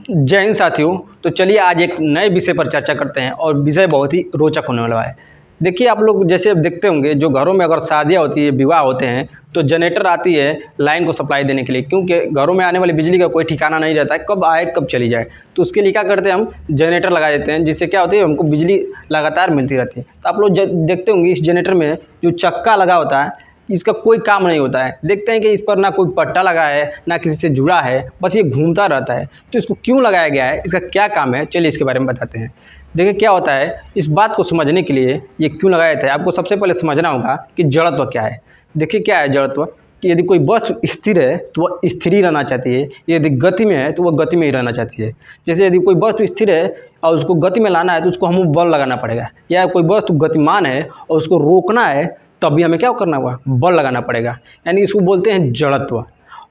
जय हिंद साथियों। तो चलिए आज एक नए विषय पर चर्चा करते हैं और विषय बहुत ही रोचक होने वाला है। देखिए आप लोग जैसे देखते होंगे जो घरों में अगर शादियाँ होती है, विवाह होते हैं तो जनरेटर आती है लाइन को सप्लाई देने के लिए, क्योंकि घरों में आने वाली बिजली का कोई ठिकाना नहीं रहता है, कब आए कब चली जाए। तो उसके लिए क्या करते हैं, हम जनरेटर लगा देते हैं, जिससे क्या होती है हमको बिजली लगातार मिलती रहती है। तो आप लोग देखते होंगे इस जनरेटर में जो चक्का लगा होता है इसका कोई काम नहीं होता है। देखते हैं कि इस पर ना कोई पट्टा लगा है ना किसी से जुड़ा है, बस ये घूमता रहता है। तो इसको क्यों लगाया गया है, इसका क्या काम है, चलिए इसके बारे में बताते हैं। देखिए क्या होता है, इस बात को समझने के लिए ये क्यों लगाया जाता है आपको सबसे पहले समझना होगा कि जड़त्व क्या है। देखिए क्या है जड़त्व, कि यदि कोई वस्तु स्थिर है तो वह स्थिर ही रहना चाहती है, यदि गति में है तो वह गति में ही रहना चाहती है। जैसे यदि कोई वस्तु स्थिर है और उसको गति में लाना है तो उसको हमें बल लगाना पड़ेगा, या कोई वस्तु गतिमान है और उसको रोकना है तभी हमें क्या करना होगा, बल लगाना पड़ेगा। यानी इसको बोलते हैं जड़त्व।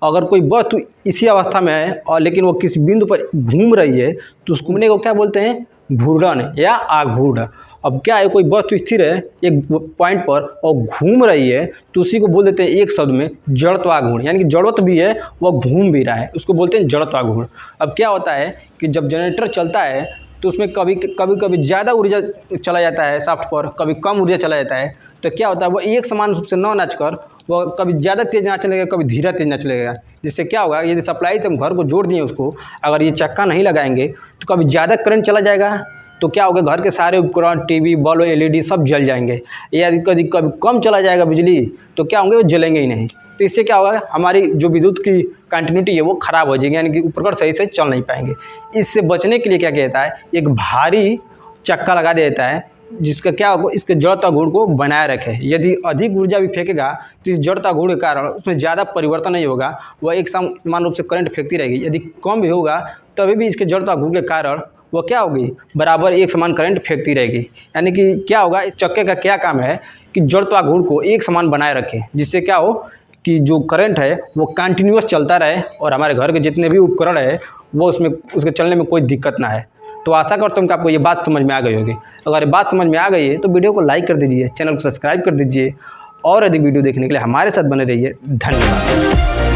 अगर कोई वस्तु इसी अवस्था में है और लेकिन वो किसी बिंदु पर घूम रही है तो उस घूमने को क्या बोलते हैं, घूर्णन या आघूर्ण। अब क्या है, कोई वस्तु स्थिर है एक पॉइंट पर और घूम रही है तो उसी को बोल देते हैं एक शब्द में जड़त्वाघूर्ण। यानी कि जड़त्व भी है वह घूम भी रहा है, उसको बोलते हैं जड़त्वाघूर्ण। अब क्या होता है कि जब जनरेटर चलता है तो उसमें कभी ज़्यादा ऊर्जा चला जाता है शाफ्ट पर, कभी कम ऊर्जा चला जाता है। तो क्या होता है, वो एक समान रूप से न नाचकर वह कभी ज़्यादा तेज़ ना चलेगा, कभी धीरे तेज़ ना चलेगा। जिससे क्या होगा, यदि सप्लाई से हम घर को जोड़ दिए उसको, अगर ये चक्का नहीं लगाएंगे तो कभी ज़्यादा करंट चला जाएगा तो क्या होगा, घर के सारे उपकरण टीवी बल्ब एलईडी सब जल जाएंगे। या कभी कम चला जाएगा बिजली तो क्या होंगे, वो जलेंगे ही नहीं। तो इससे क्या होगा, हमारी जो विद्युत की कंटिन्यूटी है वो ख़राब हो जाएगी, यानी कि उपकरण सही से चल नहीं पाएंगे। इससे बचने के लिए क्या कहता है, एक भारी चक्का लगा देता है जिसका क्या होगा, इसके जड़त्वाघूर्ण को बनाए रखे। यदि अधिक ऊर्जा भी फेंकेगा तो इस जड़त्वाघूर्ण के कारण उसमें ज़्यादा परिवर्तन नहीं होगा, वह एक समान रूप से करंट फेंकती रहेगी। यदि कम भी होगा तभी भी इसके जड़त्वाघूर्ण के कारण वो क्या होगी, बराबर एक समान करंट फेंकती रहेगी। यानी कि क्या होगा, इस चक्के का क्या काम है कि जड़त्वाघूर्ण को एक समान बनाए रखें, जिससे क्या हो कि जो करंट है वो कंटिन्यूअस चलता रहे और हमारे घर के जितने भी उपकरण है वो उसके चलने में कोई दिक्कत ना है। तो आशा करता हूँ कि आपको ये बात समझ में आ गई होगी। अगर ये बात समझ में आ गई है तो वीडियो को लाइक कर दीजिए, चैनल को सब्सक्राइब कर दीजिए और यदि वीडियो देखने के लिए हमारे साथ बने रहिए। धन्यवाद।